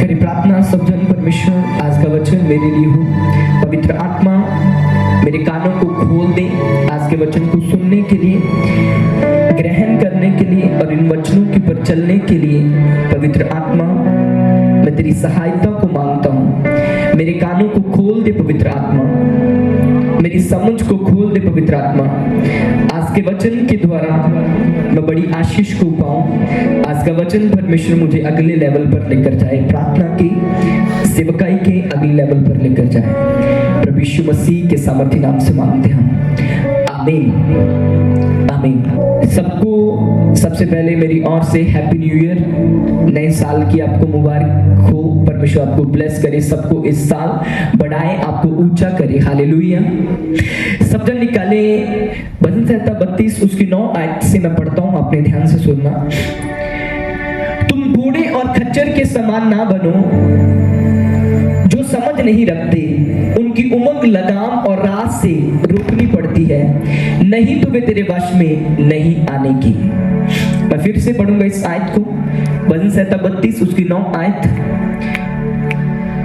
करी प्रार्थना सब जन। परमेश्वर, आज का वचन मेरे लिए हो। पवित्र आत्मा मेरे कानों को खोल दे आज के वचन को सुनने के लिए, ग्रहण करने के लिए और इन वचनों के ऊपर चलने के लिए। पवित्र आत्मा, मैं तेरी सहायता को मांगता हूँ। मेरे कानों को खोल दे पवित्र आत्मा, मेरी समझ को खोल दे पवित्र आत्मा। आज के वचन के द्वारा मैं बड़ी आशीष को पाऊं। आज का वचन परमेश्वर मुझे अगले लेवल पर लेकर जाए, प्रार्थना की सेवकाई के अगले लेवल पर लेकर जाए। प्रभु यीशु मसीह के सामर्थ्य नाम से मांगते हैं, आमीन आमीन। सबको सबसे पहले मेरी ओर से हैप्पी न्यू ईयर, नए साल की आपको मुबारक हो। परमेश्वर आपको ब्लेस करे, सबको इस साल बढ़ाए, आपको ऊंचा करे। हालेलुया। सब जन निकाले भजन संहिता 32 उसकी 9 आयत से मैं पढ़ता हूं, आपने ध्यान से सुनना। तुम घोड़े और खच्चर के समान ना बनो जो समझ नहीं रखते, उनकी उमंग लगाम और रात से रोकनी पड़ती है, नहीं तो वे तेरे वश में नहीं आने की। मैं फिर से पढ़ूंगा इस आयत को, भजन संहिता 32 उसकी 9 आयत,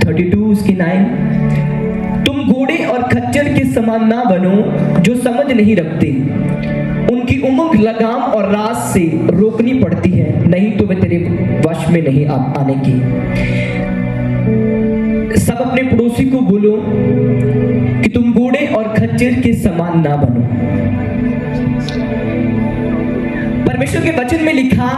32 उसकी 9। तुम घोड़े और खच्चर के समान ना बनो जो समझ नहीं रखते, उनकी उमंग लगाम और रात से रोकनी पड़ती है, नहीं तो वे तेरे वश में नहीं आने की। सब अपने पड़ोसी को बोलो कि तुम घोड़े और खच्चर के समान ना बनो। परमेश्वर के वचन में लिखा,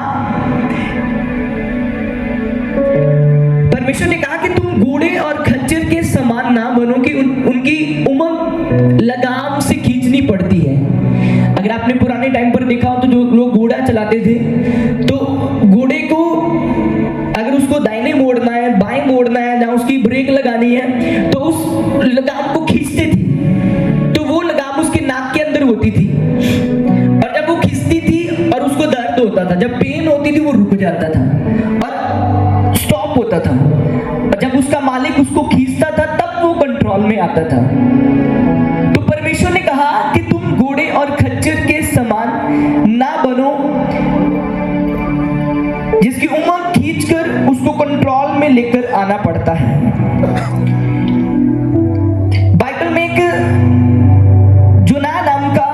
परमेश्वर ने कहा कि तुम घोड़े और खच्चर के समान ना बनो कि उनकी उमंग लगाम से खींचनी पड़ती है। अगर आपने पुराने टाइम पर देखा हो तो जो लोग घोड़ा चलाते थे, तो घोड़े को अगर उसको दाहिने मोड़ना है, बाएं मोड़ना है, जहां उसकी ब्रेक लगानी है, तो उस लगाम को खींचते थे। तो वो लगाम उसके नाक के अंदर होती थी, और जब वो खींचती थी और उसको दर्द होता था, जब पेन होती थी, वो रुक जाता था और स्टॉप होता था। और जब उसका मालिक उसको खींचता था, तब वो कंट्रोल में आता था। तो परमेश्वर ने कहा कि तुम घोड़े और खच्चर के समान ना बनो, जिसकी उमंग खींचकर उसको कंट्रोल में लेकर आना पड़ता है। बाइबल में एक जोना नाम का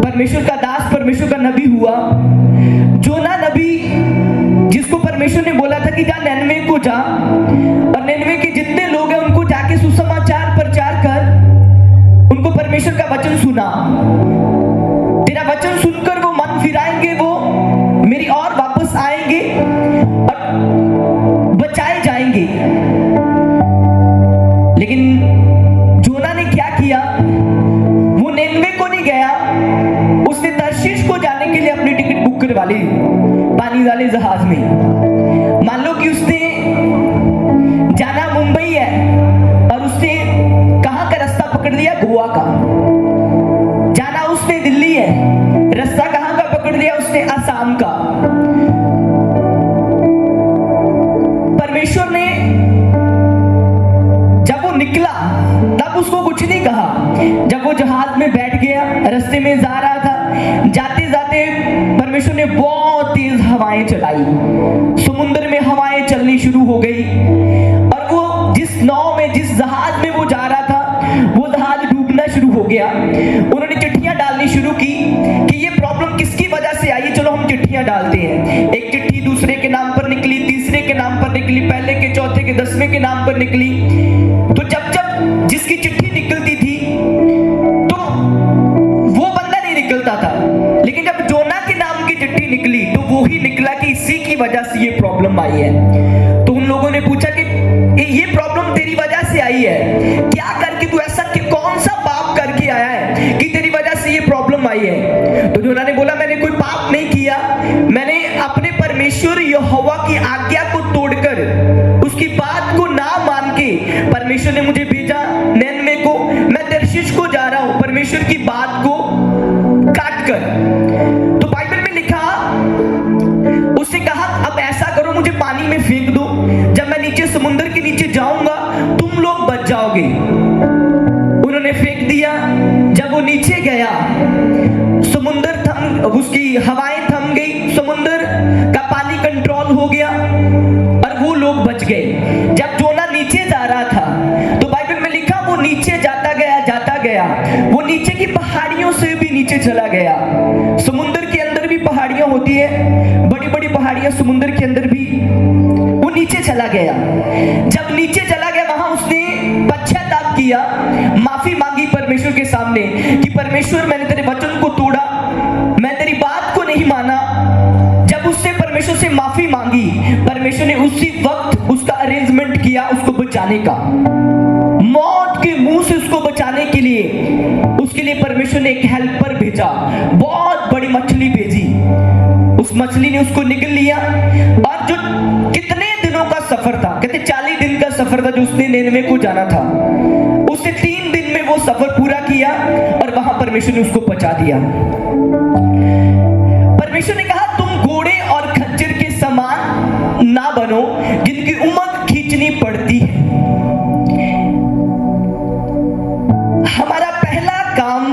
परमेश्वर का दास, परमेश्वर का नबी हुआ। जोना नबी, जिसको परमेश्वर ने बोला था कि जा निनवे को जा, और निनवे के जितने लोग हैं उनको जाके सुसमाचार प्रचार कर, उनको परमेश्वर का वचन सुना। तेरा वचन सुनकर वो मन फिराएंगे, वो मेरी और वापस आएंगे और बचाए जाएंगे। लेकिन जोना ने क्या किया? वो निनवे को नहीं गया, उसने तर्शीश को जाने के लिए अपनी टिकट बुक करवा ली पानी वाले जहाज में। मान लो कि उसने जाना मुंबई है और उसने कहां का रास्ता पकड़ लिया? गोवा का। जाना उसने दिल्ली है, रास्ता कहां का पकड़ लिया उसने? असम का। परमेश्वर ने जब वो निकला तब उसको कुछ नहीं कहा। जब वो जहाज में बैठ गया, रास्ते में जा रहा था, जाते जाते परमेश्वर ने बहुत तेज हवाएं चलाई, समुद्र में हवाएं चलनी शुरू हो गई, और वो जिस नाव में, जिस जहाज में वो जा रहा था, वो जहाज डूबना शुरू हो गया। उन्होंने चिट्ठियां डालनी शुरू की कि ये प्रॉब्लम किसकी वजह से आई है, चलो हम चिट्ठियां डालते हैं। एक चिट्ठी दूसरे के नाम पर निकली, तीसरे के नाम पर निकली, पहले के, चौथे के, 10वें के नाम पर निकली। तो जब जब जिसकी चिट्ठी निकलती थी तो वो बंदा नहीं निकलता था, लेकिन जब जोना के नाम की चिट्ठी निकली तो वो ही निकला कि इसी की वजह से ये प्रॉब्लम आई है। तो उन लोगों ने पूछा कि ये प्रॉब्लम तेरी वजह से आई है, क्या करके तू ऐसा, कौन सा पाप करके आया है कि तेरी वजह से ये प्रॉब्लम आई है? तो जोना ने बोला, मैंने कोई पाप नहीं किया, मैंने अपने परमेश्वर यहोवा की आज्ञा को तोड़कर, उसकी बात को ना मान के, परमेश्वर ने मुझे भेजा निनवे को, मैं तर्शीश को जा रहा हूं परमेश्वर की बात को काट कर। तो बाइबल में लिखा, उसने कहा अब ऐसा करो, मुझे पानी में फेंक दो, जब मैं नीचे समुद्र के नीचे जाऊंगा तुम लोग बच जाओगे। उन्होंने फेंक दिया। जब वो नीचे गया, समुद्र थम, उसकी हवाएं थम गई, समुद्र का पानी कंट्रोल हो गया, और वो लोग बच गए। जब जोना नीचे जा रहा था तो बाइबल में लिखा वो नीचे जाता गया, वो नीचे की पहाड़ियों से भी नीचे चला गया। समुद्र के अंदर भी पहाड़ियां होती है, बड़ी बड़ी पहाड़ियां समुद्र के अंदर भी। वो नीचे चला गया, जब नीचे चला गया वहां उसने पश्चाताप किया, माफी मांगी परमेश्वर के सामने कि परमेश्वर मैंने तेरे वचन को तोड़ा, मैं तेरी बात को नहीं माना। जब उसने परमेश्वर से माफी मांगी, परमेश्वर ने उसी वक्त उसका अरेंजमेंट किया उसको बचाने का, मौत के मुंह से उसको बचाने के लिए। उसके लिए परमेश्वर ने एक हेल्पर भेजा, बहुत बड़ी मछली भेजी। उस मछली ने उसको निगल लिया और जो कितने दिनों का सफर था, कहते 40 दिन का सफर था जो उसने निनवे को जाना था, उसने 3 दिन में वो सफर पूरा किया और वहां परमेश्वर ने उसको बचा दिया। परमेश्वर ने कहा तुम घोड़े और खच्चर के समान ना बनो जिनकी उम्र खींचनी पड़ती है। हमारा पहला काम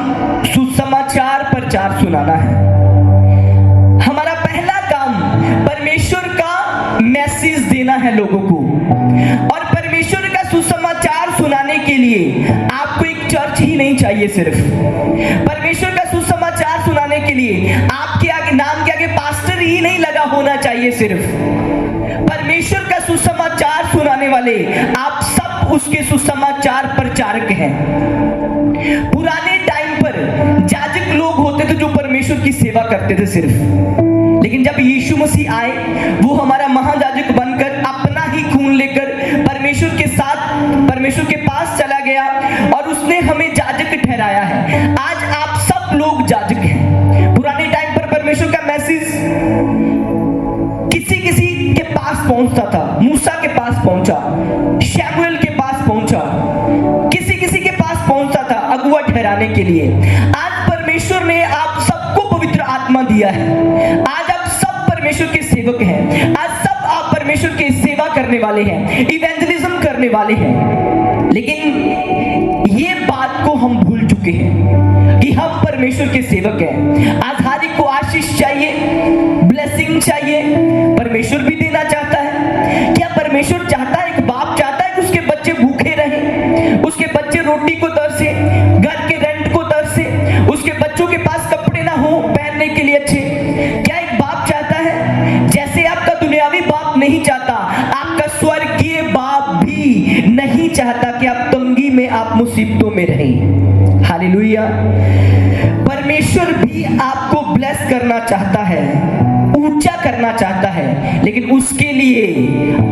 सुसमाचार प्रचार सुनाना है। हमारा पहला काम परमेश्वर का मैसेज देना है लोगों को। और परमेश्वर का सुसमाचार सुनाने के लिए आपको एक चर्च ही नहीं चाहिए। सिर्फ परमेश्वर का सुसमाचार सुनाने के लिए आपके आगे नाम के आगे पास्टर ही नहीं लगा होना चाहिए। सिर्फ परमेश्वर का सुसमाचार सुनाने वाले आप सब उसके सुसमाचार प्रचारक हैं। पुराने टाइम पर याजक लोग होते थे जो परमेश्वर की सेवा करते थे सिर्फ, लेकिन जब यीशु मसीह आए वो हमारा महायाजक बनकर अपना ही खून लेकर परमेश्वर के साथ परमेश्वर के पास चला गया और उसने हमें याजक ठहराया है। आज आप सब लोग याजक हैं। पुराने टाइम पर परमेश्वर का मैसेज किसी किसी के पास पहुंचता था, मूसा के पास पहुंचा, शमूएल के पास पहुंचा, किसी किसी के पास पहुंचता था अगुआ ठहराने के लिए। आज परमेश्वर ने आप सबको पवित्र आत्मा दिया है। आज आप सब परमेश्वर के सेवक हैं। आज सब आप परमेश्वर की सेवा करने वाले हैं, इवेंजलिज्म करने वाले हैं। लेकिन ये बात को हम भूल चुके हैं कि हम परमेश्वर के सेवक हैं। आज हर एक को आशीष चाहिए, ब्लेसिंग चाहिए। परमेश्वर भी देना चाहता है। क्या परमेश्वर चाहता है, एक बाप चाहता है कि उसके बच्चे भूखे रहें, उसके बच्चे रोटी को तरसे, घर के रेंट को तरसे, उसके बच्चों के पास कपड़े ना हो पहनने के लिए अच्छे? क्या एक बाप चाहता है? जैसे आपका दुनियावी बाप नहीं चाहता, आपका स्वर्गीय बाप भी नहीं चाहता कि आप तंगी में, आप मुसीबतों में रहें। हालेलुया। परमेश्वर भी आपको ब्लेस करना चाहता है, ऊंचा करना चाहता है, लेकिन उसके लिए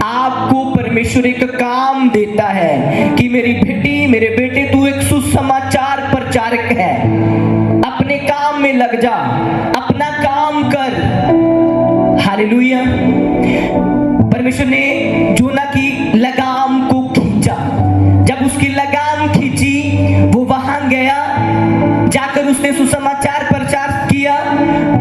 आपको परमेश्वर एक काम देता है कि मेरी बेटी, मेरे बेटे, तू एक सुसमाचार प्रचारक है। अपने काम में लग जा, अपना काम कर। हालेलुया। परमेश्वर ने जोना की लगाम को खींचा। जब उसकी लगाम खींची, वो वहां गया, जाकर उसने सुसमाचार प्रचार किया।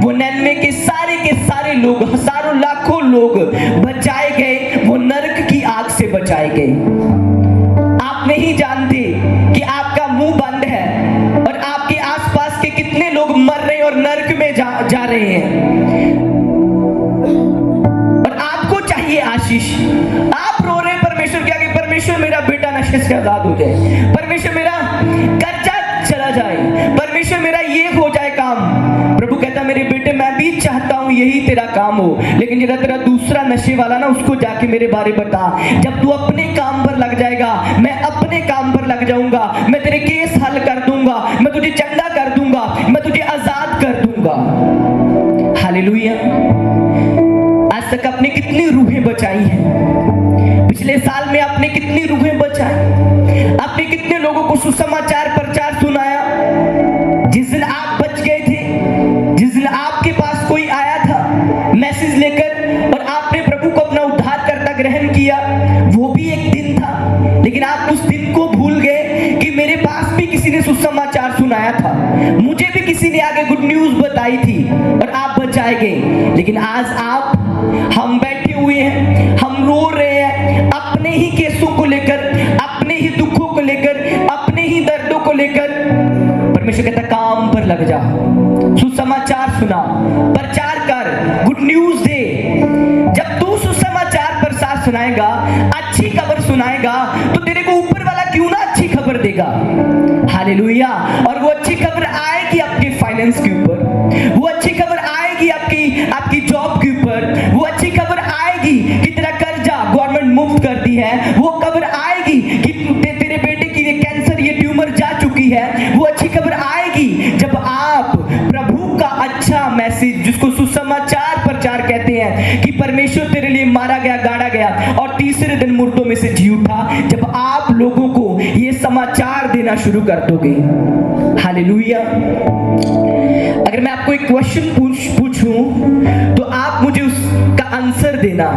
वो निनवे के सारे लोग, हजारों लाखों लोग बचाए गए, वो नरक की आग से बचाए गए। आप नहीं जानते कि आपका मुंह बंद है और आपके आसपास के कितने लोग मर रहे हैं और नरक में जा रहे हैं। और आपको चाहिए आशीष। आप रो रहे हैं परमेश्वर के आगे, परमेश्वर मेरा बेटा नशे से आजाद हो जाए, परमेश्वर मेरा कर्जा चला जाए, परमेश्वर मेरा ये हो जाए काम। प्रभु कहता मेरे बेटे, मैं भी चाहता हूं यही तेरा काम हो, लेकिन जरा तेरा दूसरा नशे वाला ना, उसको जाके मेरे बारे बता। जब तू अपने काम पर लग जाएगा, मैं अपने काम पर लग जाऊंगा, मैं तेरे केस हल कर दूंगा, मैं तुझे चंगा कर दूंगा, मैं तुझे आजाद कर दूंगा। हालेलुया। आज तक आपने कितनी रूहें बचाई हैं? पिछले साल में आपने कितनी रूहें बचाई? आपने कितने लोगों को सुसमाचार प्रचार सुनाया? जिस दिन आप बच गए थे, जिस दिन आपके पास कोई आया था मैसेज लेकर और आपने प्रभु को अपना उद्धारकर्ता ग्रहण किया, वो भी एक दिन था, लेकिन आप उस दिन को भूल गए कि मेरे पास भी किसी ने सुसमाचार सुनाया था, मुझे भी किसी ने आगे गुड न्यूज बताई थी और आप बचाए गए। लेकिन आज हम बैठे हुए हैं, हम रो रहे हैं अपने ही केसों को लेकर, अपने ही दुखों को लेकर, अपने ही दर्दों को लेकर। परमेश्वर कहता काम पर लग जा, सुसमाचार सुना, प्रचार कर, गुड न्यूज दे। जब तू सुसमाचार सुनाएगा, अच्छी खबर सुनाएगा, तो तेरे को ऊपर वाला क्यों ना अच्छी खबर देगा। हालेलुया। और वो अच्छी खबर आएगी आपके फाइनेंस के ऊपर, वो अच्छी खबर आएगी आपकी जॉब के ऊपर, वो अच्छी खबर आएगी कि तेरा कर्जा गवर्नमेंट मुफ्त करती है, वो खबर आएगी कि तेरे बेटे की कैंसर ये ट्यूमर जा चुकी है, वो अच्छी खबर आएगी जब आप प्रभु का अच्छा मैसेज, जिसको सुसमाचार प्रचार कहते हैं, कि परमेश्वर तेरे लिए मारा गया, गाड़ा गया और तीसरे दिन मुर्दों में से जी उठा, जब आप लोगों को ये समाचार देना शुरू कर दोगे। हालेलुया। अगर मैं आपको एक क्वेश्चन पूछूं तो आप मुझे उसका आंसर देना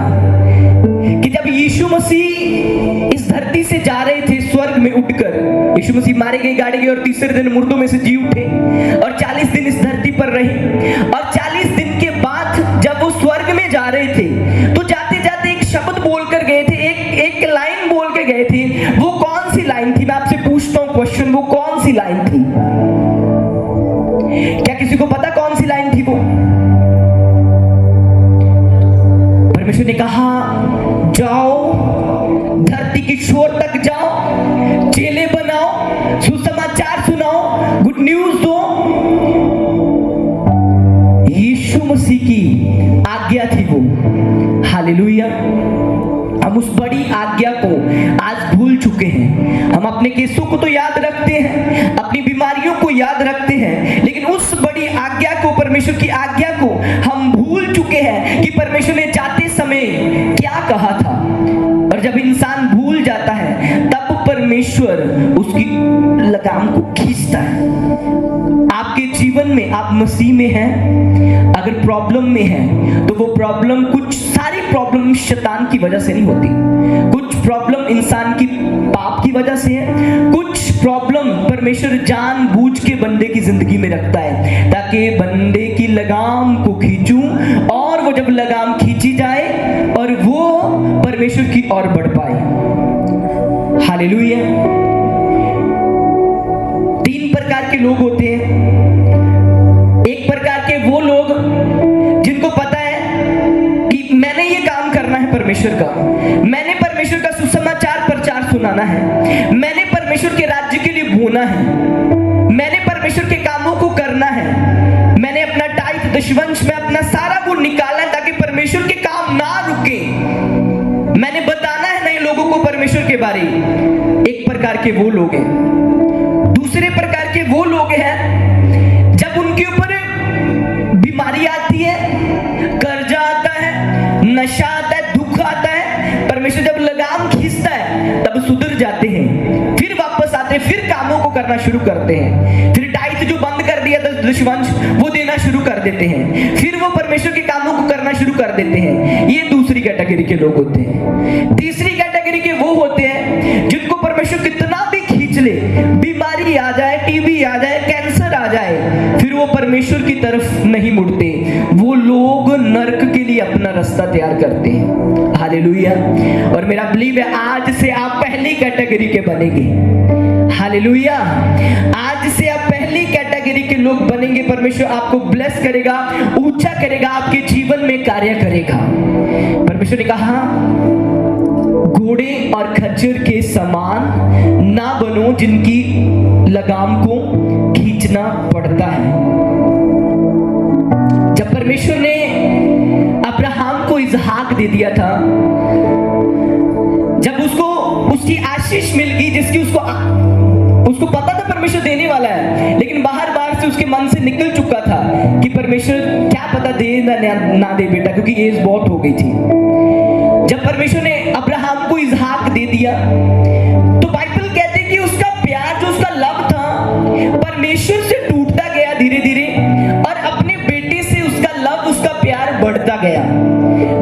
कि जब यीशु मसीह इस धरती से जा रहे थे स्वर्ग में उठकर, यीशु मसीह मारे गए, गाड़े गए और तीसरे दिन मुर्दों में से जी उठे और 40 दिन इस धरती पर रहे, और 40 दिन के बाद जब वो स्वर्ग में जा रहे थे तो जाते जाते एक शब्द बोलकर गए थे, एक लाइन बोल के गए थे। वो कौन सी लाइन थी? मैं आपसे पूछता हूं क्वेश्चन, वो कौन सी लाइन थी? क्या किसी को पता कौन सी लाइन थी वो? परमेश्वर ने कहा जाओ, धरती की छोर तक जाओ, चेले बनाओ, सुसमाचार सुनाओ, गुड न्यूज दो। यीशु मसीह की आज्ञा थी वो। हालेलुया। हम उस बड़ी आज्ञा को आज भूल चुके हैं। हम अपने केसों को तो याद रखते हैं, अपनी बीमारियों को याद रखते हैं, लेकिन उस बड़ी आज्ञा को, परमेश्वर की आज्ञा को हम भूल चुके हैं कि परमेश्वर ने जाते समय क्या कहा था। और जब इंसान भूल जाता है तब परमेश्वर उसकी लगाम को खींचता है। आपके जीवन में आप मसीह में हैं, अगर प्रॉब्लम में हैं तो वो प्रॉब्लम, कुछ सारी प्रॉब्लम शैतान की वजह से नहीं होती, कुछ प्रॉब्लम इंसान की पाप की वजह से है, कुछ प्रॉब्लम परमेश्वर जानबूझ के बंदे की जिंदगी में रखता है ताकि बंदे की लगाम को खींचूं, और वो जब लगाम खींची जाए और वो परमेश्वर की ओर बढ़ पाए। हालेलुया। 3 प्रकार के लोग होते हैं। एक प्रकार के वो लोग जिनको पता है कि मैंने ये काम करना है परमेश्वर का, मैंने परमेश्वर का सुसमाचार प्रचार सुनाना है, मैंने परमेश्वर के राज्य के लिए बोना है, मैंने परमेश्वर के कामों को करना है, मैंने अपना टाइट दशवंश में अपना सारा वो निकालना है ताकि परमेश्वर के काम ना रुके, मैंने बताना है नए लोगों को परमेश्वर के बारे। एक प्रकार के वो लोग हैं। दूसरे प्रकार के वो लोग हैं जब उनके ऊपर बीमारी आती है, कर्जा आता है, नशा आता है, दुख आता है, परमेश्वर जब लगाम खींचता है तब सुधर जाते हैं, फिर वापस आते हैं, फिर कामों को करना शुरू करते हैं, फिर टाइट जो बंद कर दिया था दशवंश वो देना शुरू कर देते हैं, फिर वो परमेश्वर के कामों को करना शुरू कर देते हैं। ये दूसरी कैटेगरी के लोग होते हैं। तीसरी कैटेगरी के वो होते हैं जिनको परमेश्वर कितना भी खींच ले, बीमारी आ जाए, टीबी आ जाए, कैंसर आ जाए, फिर वो परमेश्वर की तरफ नहीं मुड़ते। वो लोग नरक के लिए अपना रास्ता तैयार करते हैं। हालेलुया। और मेरा बिलीव है आज से आप पहली कैटेगरी के बनेंगे। हालेलुया। आज से आप पहली कैटेगरी के लोग बनेंगे। परमेश्वर आपको ब्लेस करेगा, ऊंचा करेगा, आपके जीवन में कार्य करेगा। परमेश्वर ने कहा घोड़े और खच्चर के समान ना बनो जिनकी लगाम को खींचना पड़ता है। जब परमेश्वर ने अब्राहम को इसहाक दे दिया था, जब उसको उसकी आशीष मिल गई जिसकी उसको पता था परमेश्वर देने वाला है, लेकिन बाहर से उसके मन से निकल चुका था कि परमेश्वर क्या पता दे ना दे बेटा, क्योंकि एज बहुत हो गई थी। जब परमेश्वर ने अब्राहम को इसहाक दे दिया तो बाइबल कहते कि उसका प्यार, जो उसका लव था, परमेश्वर से टूटता गया धीरे धीरे, और अपने बेटे से उसका लव, उसका प्यार बढ़ता गया।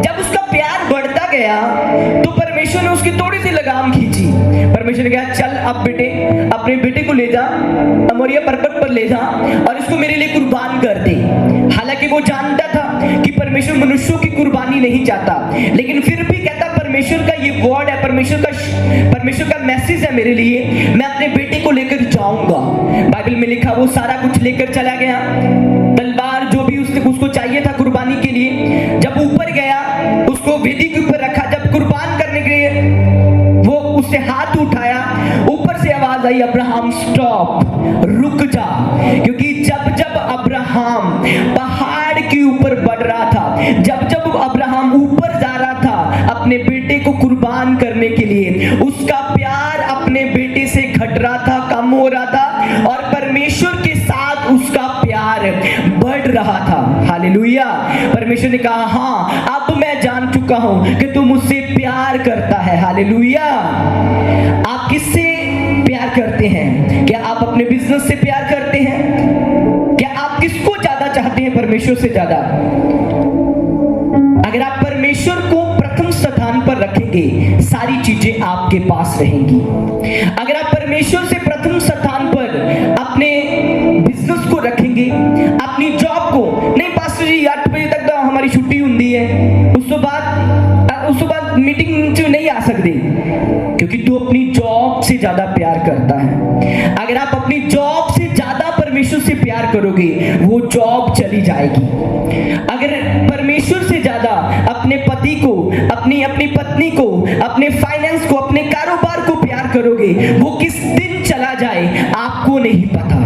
जब उसका प्यार बढ़ता गया तो परमेश्वर ने उसकी थोड़ी सी लगाम खींची। परमेश्वर ने कहा चल अब बेटे, अपने बेटे को ले जा, मोरिया पर्वत पर ले जा और इसको मेरे लिए कुर्बान कर दे। हालांकि वो जानता था कि परमेश्वर मनुष्यों की कुर्बानी नहीं चाहता, लेकिन फिर भी कहता परमेश्वर का ये वर्ड है, परमेश्वर का मैसेज है मेरे लिए, मैं अपने बेटे को लेकर जाऊंगा। बाइबल में लिखा वो सारा कुछ लेकर चला गया, तलवार जो भी उसको चाहिए था कुर्बानी के लिए। जब ऊपर गया, उसको वेदी के ऊपर रखा, जब कुर्बान कर उसने हाथ उठाया, ऊपर से आवाज आई, अब्राहम स्टॉप, रुक जा। क्योंकि जब जब अब्राहम पहाड़ के ऊपर बढ़ रहा था, जब जब अब्राहम ऊपर जा रहा था अपने बेटे को कुर्बान करने के लिए, उसका प्यार अपने बेटे से घट रहा था, कम हो रहा था, और परमेश्वर के साथ उसका प्यार बढ़ रहा था। हालेलुया। परमेश्वर ने कहा, हाँ अब मैं जान चुका हूं कि तू मुझसे प्यार करता है। हालेलुया। आप किससे प्यार करते हैं? क्या आप अपने बिजनेस से प्यार करते हैं? क्या आप किसको ज्यादा चाहते हैं, परमेश्वर से ज्यादा? अगर आप परमेश्वर को प्रथम स्थान पर रखेंगे, सारी चीजें आपके पास रहेंगी। अगर आप परमेश्वर से प्रथम स्थान पर अपने बिजनेस को रखेंगे, अपनी जॉब को, नहीं पास्टर जी 8 बजे तक तो हमारी छुट्टी होती है, उस बाद मीटिंग से नहीं आ सकते, क्योंकि तू अपनी जॉब से ज्यादा प्यार करता है। अगर आप अपनी जॉब से ज्यादा परमेश्वर से प्यार करोगे, वो जॉब चली जाएगी। अगर परमेश्वर से ज्यादा अपने पति को, अपनी पत्नी को, अपने फाइनेंस को, अपने कारोबार को प्यार करोगे, वो किस दिन चला जाए आपको नहीं पता।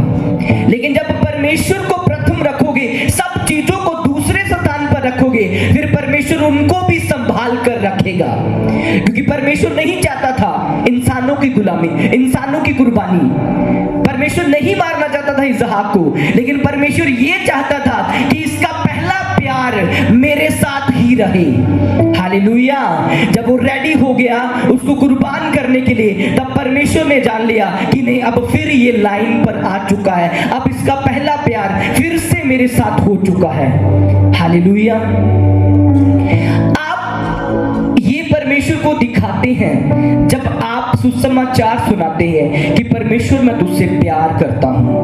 लेकिन जब परमेश्वर को प्रथम रखोगे, सब चीजों को दूसरे स्थान पर रखोगे, फिर परमेश्वर उनको भी संभाल कर रखेगा। क्योंकि परमेश्वर नहीं चाहता था इंसानों की गुलामी, इंसानों की कुर्बानी। परमेश्वर नहीं मारना चाहता था इसहाक को, लेकिन परमेश्वर ये चाहता था कि इसका पहला प्यार मेरे साथ ही रहे। हालेलुया। जब वो रेडी हो गया उसको कुर्बान करने के लिए, तब परमेश्वर ने जान लिया कि नहीं, अब फिर ये लाइन पर आ चुका है, अब इसका पहला प्यार फिर से मेरे साथ हो चुका है। हालेलुया। आप ये परमेश्वर को दिखाते हैं जब आप सुसमाचार सुनाते हैं कि परमेश्वर मैं तुझसे प्यार करता हूं।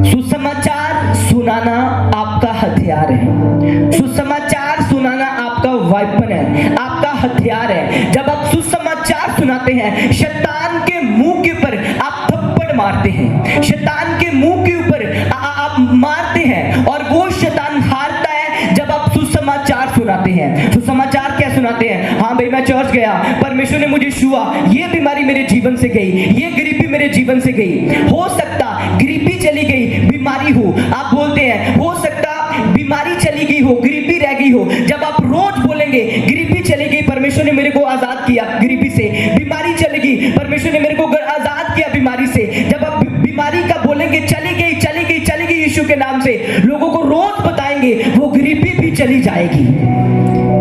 सुसमाचार सुनाना आपका हथियार है। सुसमाचार सुनाना आपका वेपन है, आपका हथियार है। जब आप सुसमाचार सुनाते हैं, शैतान के मुंह के ऊपर आप थप्पड़ मारते हैं, शैतान के मुंह के ऊपर आप मारते हैं, और वो शैतान हारता है जब आप सुसमाचार सुनाते हैं। सुसमाचार क्या सुनाते हैं? हाँ भाई, मैं चर्च गया, परमेश्वर ने मुझे छुआ, ये बीमारी मेरे जीवन से गई, ये गरीबी मेरे जीवन से गई। हो सकता गरीबी चली गई, बीमारी हो, आप बोलते हैं हो सकता बीमारी चली गई हो, गरीबी रह गई हो। जब आप रोज बोलेंगे गरीबी चली गई, परमेश्वर ने मेरे को आजाद किया गरीबी से, बीमारी चली गई, परमेश्वर ने मेरे को आजाद किया बीमारी से। जब आप बीमारी का बोलेंगे चली गई चली गई चली गई यीशु के नाम से, लोगों को रोज बताएंगे, वो गरीबी भी चली जाएगी।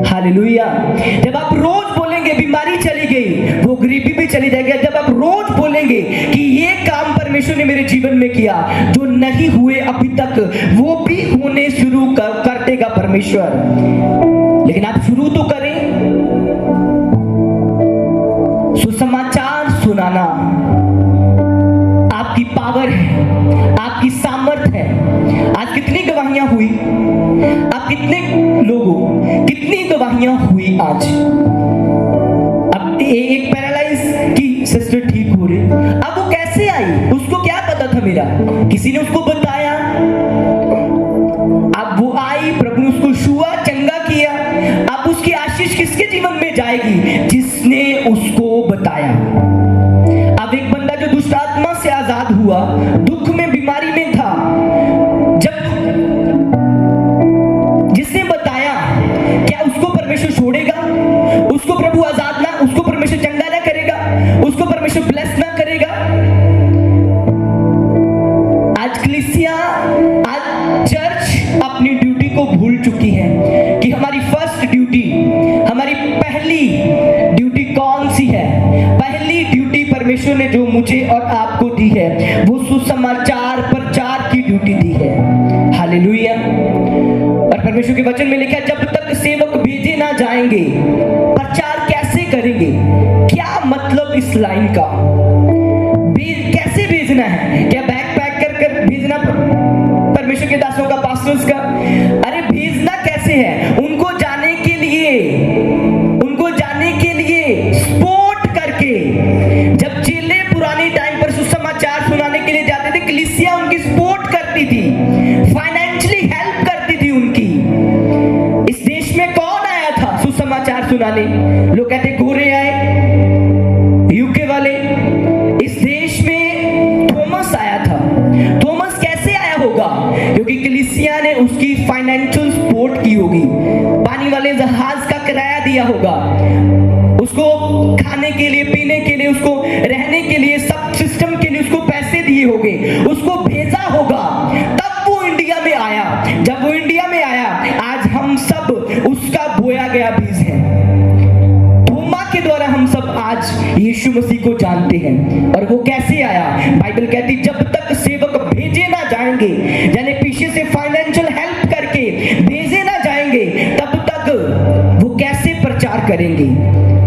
हालेलुया। जब आप रोज बोलेंगे बीमारी चली गई, वो गरीबी भी चली जाएगी। जब आप रोज बोलेंगे कि ये काम परमेश्वर ने मेरे जीवन में किया, जो नहीं हुए अभी तक, वो भी होने शुरू कर देगा परमेश्वर। लेकिन आप शुरू तो करें। सुसमाचार सुनाना आपकी पावर है, आपकी सामर्थ है। आज कितनी गवाहियां हुई, आप कितने लोगों, कितनी गवाहियां हुई आज। अब एक पैरालाइज की सिस्टर ठीक हो रही, अब वो कैसे आई, उसको क्या पता था मेरा, किसी ने उसको बताया, अब वो आई, प्रभु ने उसको छुआ, चंगा किया। अब उसकी आशीष किसके जीवन में जाएगी? जिसने उसको बताया। अब एक बंदा जो दुष्ट आत्मा से आजाद हुआ, दुख में, बीमारी में था, जब जिसने बताया, क्या उसको परमेश्वर छोड़ेगा? उसको प्रभु आजाद ना, उसको परमेश्वर चंगा ना करेगा? उसको परमेश्वर ब्लेस ना करेगा? आज कलीसिया, आज चर्च अपनी ड्यूटी को भूल चुकी है कि हमारी फर्स्ट ड्यूटी, हमारी पहली ड्यूटी कौन सी है? पहली ड्यूटी परमेश्वर ने जो मुझे और आपको दी है, वो सुसमाचार प्रचार की ड्यूटी दी है। हालेलुया। और परमेश्वर के वचन में लिखा है, जब तक सेवक भेजे ना जाएंगे, प्रचार कैसे करेंगे? क्या मतलब इस लाइन का? कैसे भेजना है? क्या बैग पैक कर भेजना परमेश्वर के दासों का, पास्टर्स का? अरे भेजना कैसे है? उनको जाने के लिए सपोर्ट करके। जब चेले पुराने टाइम पर सुसमाचार सुनाने के लिए जाते थे, कलीसिया उनकी सपोर्ट करती थी, फाइनेंशियली हेल्प करती थी उनकी। इस देश में कौन आया था सुसमाचार सुनाने? लोग कहते घोड़े आए, होगी, पानी वाले जहाज का किराया दिया होगा, उसको खाने के लिए, पीने के लिए, उसको रहने के लिए, सब सिस्टम के लिए उसको पैसे दिए होंगे, उसको भेजा होगा, तब वो इंडिया में आया। जब वो इंडिया में आया, आज हम सब उसका बोया गया बीज हैं। थोमा के द्वारा हम सब आज यीशु मसीह को जानते हैं। और वो कैसे आया? बाइबल कहती जब तक सेवक भेजे ना जाएंगे, यानी पीछे से फाइनेंशियल हेल्प करके भेजे ना जाएंगे, तब तक वो कैसे प्रचार करेंगे?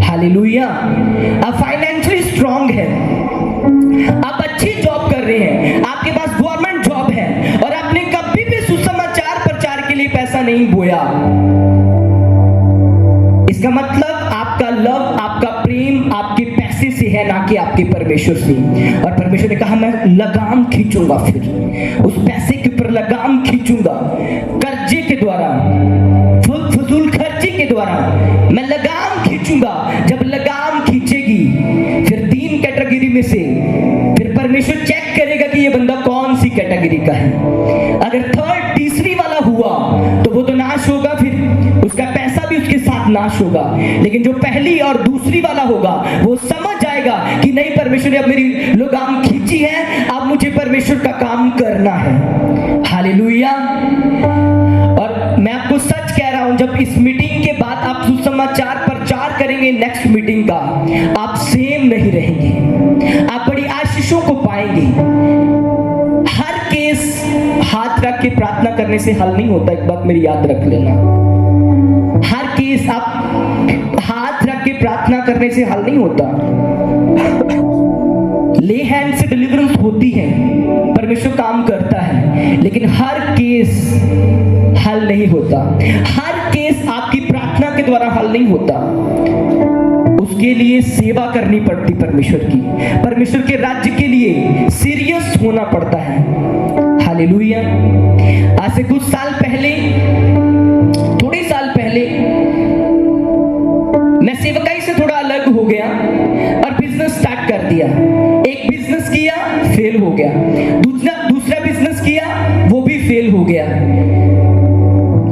हालेलुया। आप फाइनेंशियली स्ट्रांग है, आप अच्छी जॉब कर रहे हैं, आपके पास गवर्नमेंट जॉब है और आपने कभी भी सुसमाचार प्रचार के लिए पैसा नहीं बोया, इसका मतलब आपका लव, आपका प्रेम आपके पैसे से है, ना कि आपके परमेश्वर से। और परमेश्वर ने कहा मैं लगाम खींचूंगा, फिर उस पैसे के ऊपर लगाम खींचूंगा, कर्जे के द्वारा, फजूल खर्ची के द्वारा मैं लगाम खींचूंगा। जब लगाम खींचेगी, फिर 3 कैटेगरी में से फिर परमेश्वर चेक करेगा कि ये बंदा कौन सी कैटेगरी का है। अगर थर्ड, तीसरी वाला हुआ तो वो तो नाश होगा, फिर उसका पैसा भी उसके साथ नाश होगा। लेकिन जो पहली और दूसरी वाला होगा, वो समझ जाएगा कि नहीं, परमेश्वर ने अब मेरी लगाम खींची है, अब मुझे परमेश्वर का काम करना है। हालेलुया। और मैं आपको सच कह रहा हूं, जब इस मीटिंग के बाद आप सुसमाचार प्रचार करेंगे, नेक्स्ट मीटिंग का, आप सेम नहीं रहेंगे, आप बड़ी आशीषों को पाएंगे। हर केस हाथ रख के प्रार्थना करने से हल नहीं होता, एक बात मेरी याद रख लेना। हर केस आप हाथ रख के प्रार्थना करने से हल नहीं होता। ले हैंड से डिलीवरेंस होती है, परमेश्वर काम करता है, लेकिन हर केस हल नहीं होता। हर केस आपकी प्रार्थना के द्वारा हल नहीं होता, उसके लिए सेवा करनी पड़ती परमेश्वर की। परमेश्वर के राज्य के लिए सीरियस होना पड़ता है। हालेलुया। आज से कुछ साल पहले, थोड़े साल पहले, मैं सेवकाई से थोड़ा अलग हो गया और बिजनेस स्टार्ट कर दिया। एक बिजनेस किया, फेल हो गया, दूसरा बिजनेस किया, वो भी फेल हो गया,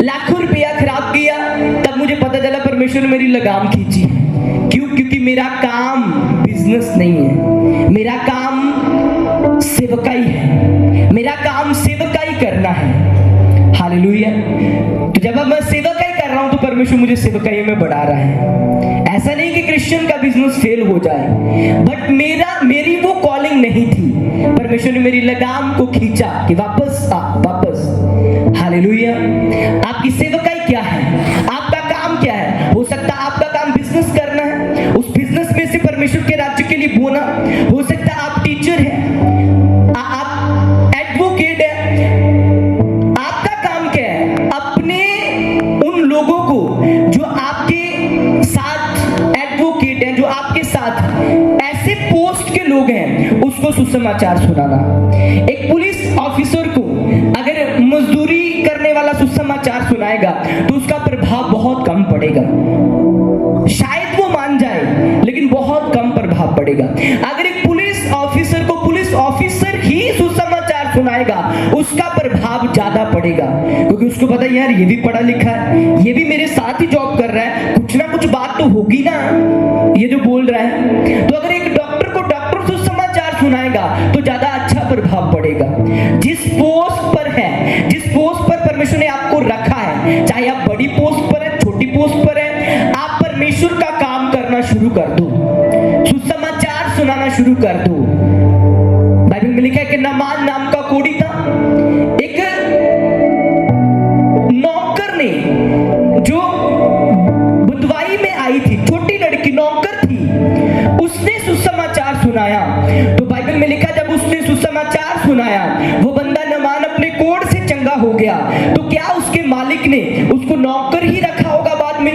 लाखों रुपया खराब किया। तब मुझे पता चला परमेश्वर ने मेरी लगाम खींची। क्यों? क्योंकि मेरा काम बिजनेस नहीं है, मेरा काम सेवकाई है, मेरा काम सेवकाई करना है। हालेलुया। तो जब अब मैं सेवकाई कर रहा हूं तो परमेश्वर मुझे सेवकाई में बढ़ा रहा है। ऐसा नहीं कि क्रिश्चियन का बिजनेस फेल हो जाए, बट मेरी वो कॉलिंग नहीं थी। परमेश्वर ने मेरी लगाम को खींचा कि वापस आ, वापस। हालेलुया। आपकी सेवकाई क्या है? आपका काम क्या है? हो सकता है आपका काम बिजनेस करना है, उस बिजनेस में से परमेश्वर के राज्य के लिए बोना। हो सकता है आप टीचर है, आप एडवोकेट है। आपका काम क्या है? अपने उन लोगों को जो आपके साथ एडवोकेट है, जो आपके साथ ऐसे पोस्ट के लोग हैं, उसको सुसमाचार सुनाना। एक पुलिस ऑफिसर को अगर मजदूरी करने वाला सुसमाचार सुनाएगा तो उसका प्रभाव बहुत कम पड़ेगा। शायद वो मान जाए, लेकिन बहुत कम प्रभाव पड़ेगा। अगर एक पुलिस ऑफिसर को पुलिस ऑफिसर ही सुसमाचार सुनाएगा, उसका प्रभाव ज्यादा पड़ेगा, क्योंकि उसको पता है यार ये भी पढ़ा लिखा है, ये भी मेरे साथ ही जॉब कर रहा है, कुछ ना कुछ बात तो होगी ना ये जो बोल रहा है। तो अगर एक डॉक्टर को डॉक्टर सुसमाचार सुनाएगा तो ज्यादा अच्छा प्रभाव पड़ेगा। जिस पोस्ट पर है, जिस पोस्ट पर परमेश्वर ने आपको रखा है, चाहे आप बड़ी पोस्ट पर है, छोटी पोस्ट पर है, आप परमेश्वर का काम करना शुरू कर दो, सुसमाचार सुनाना शुरू कर दो। बाइबल में लिखा है कि नामान नाम का कोढ़ी था, एक नौकर ने, जो बुधवाई में आई थी, छोटी लड़की नौकर थी, उसने सुसमाचार सुनाया। तो बाइबल में लिखा जब उसने सुसमाचार सुनाया, वो बंदा नामान अपने कोढ़ से चंगा हो गया। तो क्या उसके मालिक ने उसको नौकर ही रखा होगा बाद में?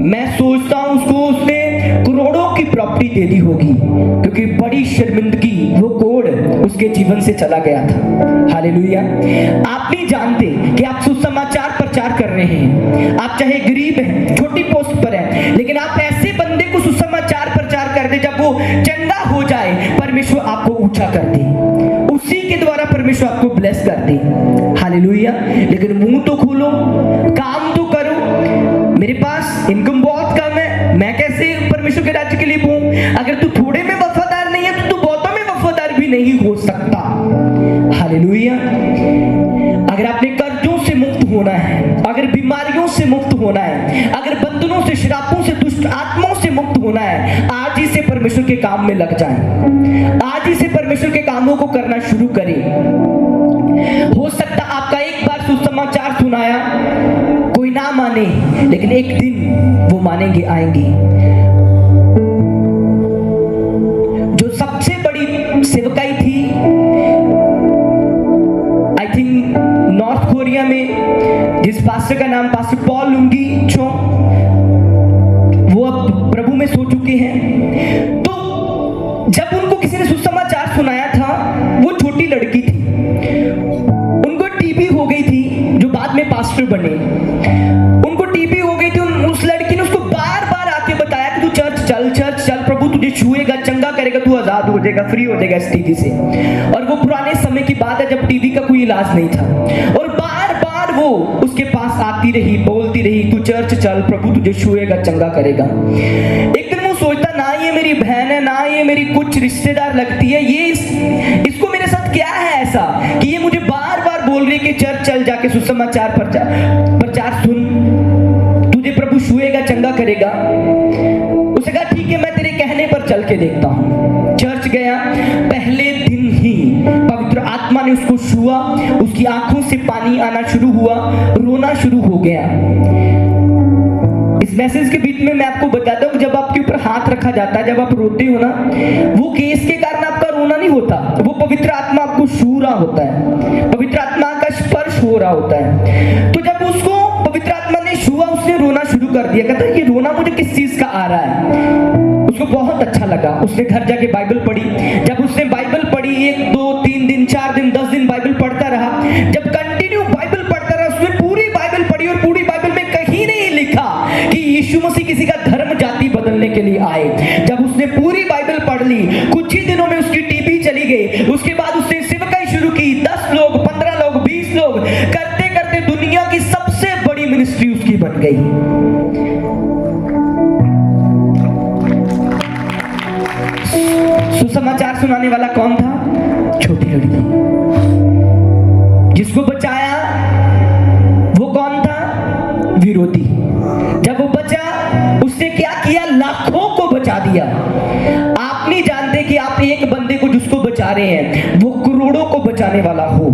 मैं सोचता हूं उसने करोड़ों की प्रॉपर्टी दे दी होगी, क्योंकि बड़ी शर्मिंदगी वो कोढ़ उसके जीवन से चला गया था। हालेलुया। आप नहीं जानते कि आप सुसमाचार प्रचार कर रहे हैं, आप चाहे गरीब हैं, छोटी पोस्ट पर हैं, लेकिन आप ऐसे बंदे को सुसमाचार प्रचार कर दे, जब वो चंगा हो जाए परमेश्वर आपको ऊंचा कर दे, उसी के द्वारा परमेश्वर आपको ब्लेस कर दे। हालेलुया। लेकिन मुंह तो खोलो, मेरे पास इनकम बहुत कम है, मैं कैसे परमेश्वर के राज्य के लिए बोऊं? अगर तू थोड़े में वफादार नहीं है तो तू बहुतों में वफादार भी नहीं हो सकता। हालेलुया। अगर आपने कर्जों से मुक्त होना है, अगर बीमारियों से मुक्त होना है, अगर बंधनों से, श्रापों से, दुष्ट आत्माओं से मुक्त होना है, आज ही से परमेश्वर के काम में लग जाएं। आज ही से परमेश्वर के कामों को करना शुरू करें। हो सकता आपका एक बार सुसमाचार सुनाया कोई ना माने, लेकिन एक दिन वो मानेंगे, आएंगे। जो सबसे बड़ी सेवकाई थी आई थिंक नॉर्थ कोरिया में, जिस पास्टर का नाम पास्टर पॉल लुंगी चो, वो अब प्रभु में सो चुके हैं। तो जब उनको किसी ने सुसमाचार सुनाया था, वो छोटी लड़की थी, उनको टीबी हो गई थी, जो बाद में पास्टर बने। उनको टीबी हो गई थी। उस लड़की ने उसको बार बार आके बताया कि तू चर्च चल, प्रभु तुझे छुएगा, चंगा करेगा, तू आजाद हो जाएगा, फ्री हो जाएगा इस टीबी से। और वो पुराने समय की बात है जब टीबी का कोई इलाज नहीं था, और बार बार वो उसके पास आती रही, बोलती रही, तू चर्च चल, प्रभु तुझे छुएगा, चंगा करेगा। एक दिन वो सोचता, ना ये मेरी बहन है, ना ये मेरी कुछ रिश्तेदार लगती है, ये इसको मेरे साथ क्या है ऐसा कि ये मुझे बार बार बोल रही है कि चर्च चल, जाके सुसमाचार प्रचार सुन, तुझे प्रभु छुएगा, चंगा करेगा। उसने कहा ठीक है, मैं तेरे कहने पर चल के देखता हूँ। चर्च गया। पहले दिन ही पवित्र आत्मा ने उसको छुआ, उसकी आंखों से पानी आना शुरू हुआ, रोना शुरू हो गया। इस मैसेज के बीच में मैं आपको बताता हूँ, जब आपके ऊपर हाथ रखा जाता है, जब आप रोते हो ना, वो केस के कारण आपका रोना नहीं होता, वो पवित्र आत्मा आपको छू रहा होता है, पवित्र आत्मा का स्पर्श हो रहा होता है। तो जब उसको पवित्र आत्मा ने छुआ, उसने रोना शुरू कर दिया। कहता है ये रोना मुझे किस चीज का आ रहा है? उसको बहुत अच्छा लगा। उसने घर जाके बाइबल पढ़ी। जब उसने बाइबल पढ़ी, 1 2 3 दिन, 4 दिन, 10 दिन बाइबल पढ़ता रहा। जब कंटिन्यू बाइबल पढ़ता रहा, उसने पूरी बाइबल पढ़ी, और पूरी बाइबल में कहीं नहीं लिखा कि यीशु मसीह किसी का धर्म जाति बदलने के लिए आए। जब उसने पूरी बाइबल पढ़ ली, कुछ ही दिनों में उसकी टीबी चली गई। उसके बाद उसने सेवकाई शुरू की। 10 लोग, 15 लोग, 20 लोग, करते करते दुनिया की सबसे बड़ी मिनिस्ट्री उसकी बन गई। सुसमाचार सुनाने वाला कौन था? छोटी लड़की। जिसको बचाया वो कौन था? विरोधी। जब वो बचा, उसने क्या किया? लाखों को बचा दिया। आप नहीं जानते कि आप एक बंदे को जिसको बचा रहे हैं, वो करोड़ों को बचाने वाला हो।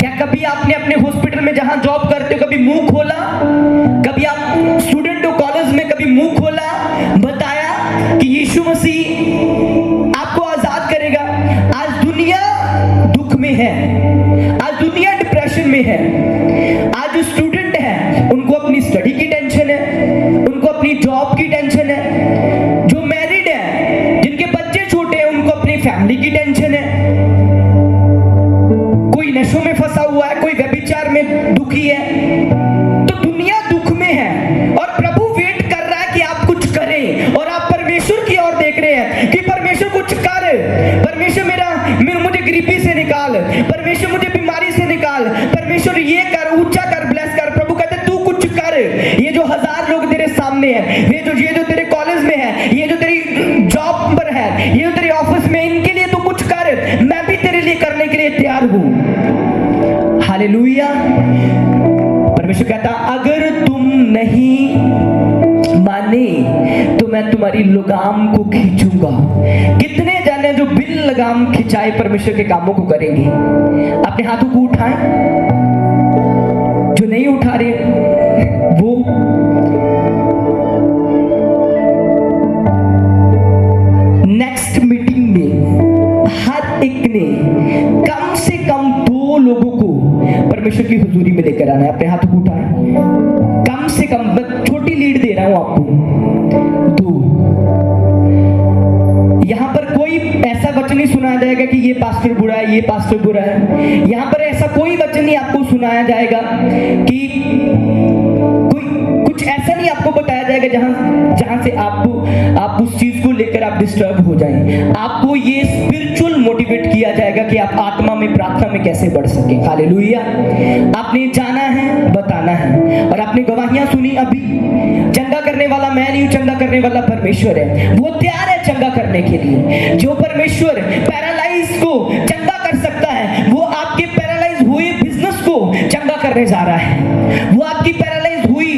क्या कभी आपने अपने हॉस्पिटल में जहां जॉब करते हो कभी मुंह खोला? कभी आप स्टूडेंट हो कॉलेज में, कभी मुंह खोला, बताया कि यीशु मसीह आपको आजाद करेगा? आज दुनिया दुख में है, आज दुनिया डिप्रेशन में है। आज जो स्टूडेंट है उनको अपनी स्टडी की टेंशन है, उनको अपनी जॉब की टेंशन है। जो मैरिड है, जिनके बच्चे छोटे हैं, उनको अपनी फैमिली की टेंशन है। कोई नशों में फंसा हुआ है, कोई व्यभिचार में दुखी है। तो दुनिया दुख में है और प्रभु वेट कर रहा है कि आप कुछ करें, और आप परमेश्वर की ओर देख रहे हैं कि परमेश्वर कुछ कर। परमेश्वर मेरा मुझे गरीबी से निकाल, परमेश्वर मुझे बीमारी से निकाल, परमेश्वर ये कर, ऊंचा कर, ब्लेस कर। प्रभु कहते तू कुछ कर। ये जो 1000 लोग तेरे सामने हैं, ये जो तेरे कॉलेज में है, ये जो तेरी जॉब पर है, ये जो तेरे ऑफिस में, इनके लिए तू कुछ कर। मैं भी तेरे लिए करने के लिए तैयार हूं। हालेलुया। परमेश्वर कहता अगर तुम नहीं माने तो मैं तुम्हारी लगाम को खींचूंगा। कितने जाने जो बिन लगाम खिंचाए परमेश्वर के कामों को करेंगे? अपने हाथों को उठाएं। जो नहीं उठा रहे वो नेक्स्ट मीटिंग में हर एक ने कम से कम 2 लोगों को परमेश्वर की हुजूरी में लेकर आना है। अपने हाथों को उठाएं। कम से कम, मैं छोटी लीड दे रहा हूं आपको, 2। यहां पर कोई ऐसा वचन नहीं सुनाया जाएगा कि ये पास्टर बुरा है, ये पास्टर बुरा है। यहां पर ऐसा कोई वचन नहीं आपको सुनाया जाएगा कि कुछ ऐसा नहीं आपको बताया जाएगा जहां से आप उस चीज को लेकर आप डिस्टर्ब हो जाएं। आपको ये स्पिरिचुअल मोटिवेट किया जाएगा कि ताकि आप आत्मा में प्रार्थना में कैसे बढ़ सके। हालेलुया। आपने जाना है, बताना है, और आपने गवाहियां सुनी। अभी चंगा करने वाला मैं नहीं हूं, चंगा करने वाला परमेश्वर है। वो तैयार है चंगा करने के लिए। जो परमेश्वर पैरालाइज को चंगा कर सकता है, वो आपके पैरालाइज हुए बिजनेस को चंगा करने जा रहा है। वो आपकी पैरालाइज हुई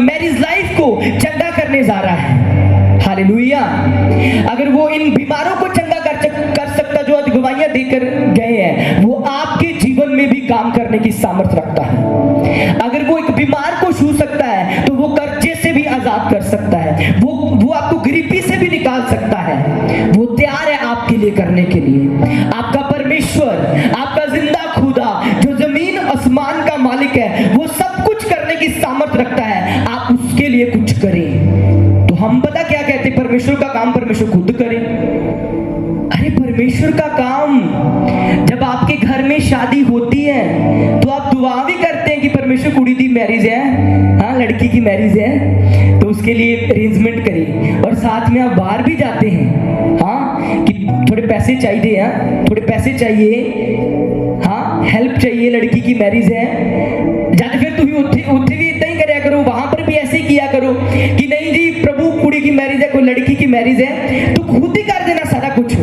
मैरिज लाइफ को चंगा करने जा रहा है। हालेलुया। अगर वो इन बीमारों को चंगा कर सकता जो आज गवाहियां देकर गए हैं, वो आपके जीवन में भी काम करने की सामर्थ्य रखता है। अगर वो एक बीमार को छू सकता है, तो वो कर्जे से भी आजाद कर सकता है। वो आपको गरीबी से भी निकाल सकता है। वो तैयार है आपके लिए करने के लिए। आपका परमेश्वर, आपका जिंदा खुदा जो जमीन आसमान का मालिक है, वो सब कुछ करने की सामर्थ्य रखता है। आप उसके लिए कुछ करें। तो हम पता क्या कहते, परमेश्वर का काम परमेश्वर खुद करे। अरे परमेश्वर का काम, जब आपके घर में शादी होती है तो आप दुआ भी करते हैं कि परमेश्वर कुड़ी दी मैरिज है, हाँ लड़की की मैरिज है, तो उसके लिए अरेंजमेंट करें। और साथ में आप बाहर भी जाते हैं, हाँ कि थोड़े पैसे चाहिए, हाँ थोड़े पैसे चाहिए, हाँ हेल्प चाहिए, लड़की की मैरिज है। जाते फिर तुम उठे भी इतना ही कराया करो, वहां पर भी ऐसे ही किया करो कि नहीं जी प्रभु कुड़ी की मैरिज है, कोई लड़की की मैरिज है तो खुद ही कर देना सारा कुछ।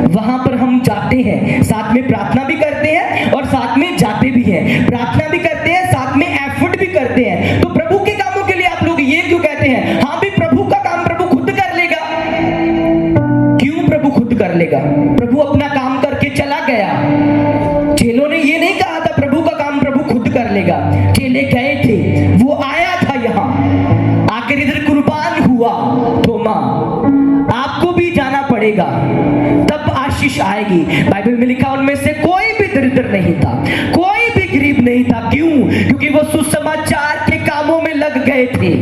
वहां पर हम जाते हैं, साथ में प्रार्थना भी करते हैं और साथ में जाते भी हैं। प्रार्थना भी करते हैं, साथ में एफर्ट भी करते हैं। तो प्रभु के कामों के लिए आप लोग ये क्यों कहते हैं हाँ भी प्रभु का काम प्रभु खुद कर लेगा? क्यों प्रभु खुद कर लेगा? प्रभु अपना काम करके चला गया। चेलों ने ये नहीं कहा था प्रभु का काम प्रभु खुद कर लेगा। चेले गए थे, वो आया था यहाँ, आखिर इधर कुर्बान हुआ। थोमा, आपको भी जाना पड़ेगा, तब आशीष आएगी। बाइबल में लिखा उनमें से कोई भी दरिद्र नहीं था, कोई भी गरीब नहीं था। क्यों? क्योंकि वो सुसमाचार के कामों में लग गए थे।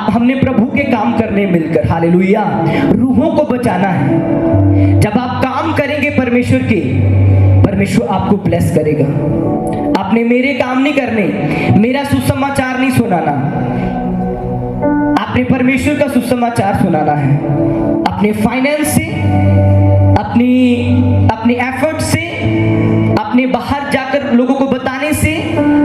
हमने प्रभु के काम करने मिलकर, हालेलुया, रूहों को बचाना है। जब आप काम करेंगे परमेश्वर के, परमेश्वर आपको ब्लेस करेगा। आपने मेरे काम नहीं करने, मेरा सुसमाचार नहीं सुनाना, आपने परमेश्वर का सुसमाचार सुनाना है। अपने फाइनेंस से, अपनी एफर्ट से, अपने बाहर जाकर लोगों को बताने से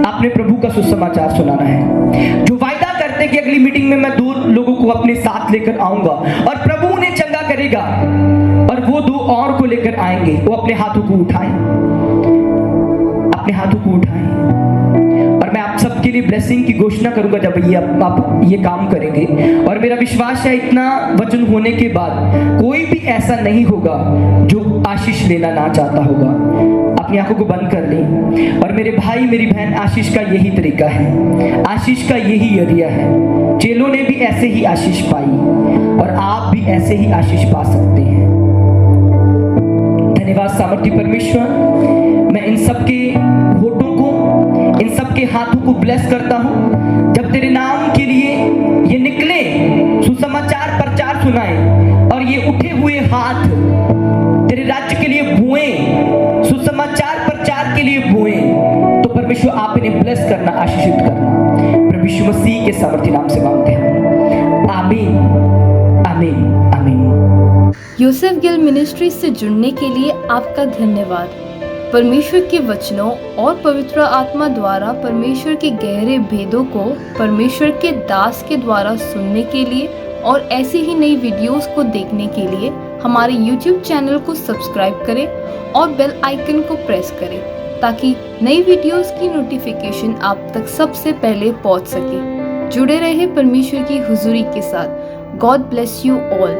आपने प्रभु का सुसमाचार सुनाना है। जो वायदा करते कि अगली मीटिंग में मैं 2 लोगों को अपने साथ लेकर आऊंगा और प्रभु उन्हें चंगा करेगा, और वो 2 और को लेकर आएंगे, वो अपने हाथों को उठाएं, अपने हाथों को उठाएं। और मैं आप सबके लिए ब्लेसिंग की घोषणा करूंगा जब आप ये काम करेंगे। और मेरा विश्वास है इतना वचन होने के बाद कोई भी ऐसा नहीं होगा जो आशीष लेना ना चाहता होगा। अपनी आंखों को बंद कर लें। और मेरे भाई मेरी बहन, आशीष का यही तरीका है, आशीष का यही जरिया है। चेलों ने भी ऐसे ही आशीष पाई और आप भी ऐसे ही आशीष पा सकते हैं। धन्यवाद सामर्थी परमेश्वर, मैं इन सबके होठों को, इन सबके हाथों को ब्लेस करता हूं। जब तेरे नाम के लिए ये निकले, सुसमाचार प्रचार सुनाए, और ये उठे हुए हाथ तेरे राज्य के लिए बोए, सुसमाचार प्रचार के लिए बोए, तो परमेश्वर आप इन्हें ब्लेस करना, आशीषित करना। प्रभु यीशु मसीह के सामर्थी नाम से मांगते हैं, आमीन, आमीन, आमीन। यूसेफ गिल मिनिस्ट्री से जुड़ने के लिए आपका धन्यवाद। परमेश्वर के वचनों और पवित्र आत्मा द्वारा परमेश्वर के गहरे भेदों को परमेश्वर के दास के द्वारा सुनने के लिए और ऐसी ही नई वीडियोस को देखने के लिए हमारे YouTube चैनल को सब्सक्राइब करें और बेल आइकन को प्रेस करें, ताकि नई वीडियोस की नोटिफिकेशन आप तक सबसे पहले पहुंच सके। जुड़े रहे परमेश्वर की हुजूरी के साथ। God bless you all.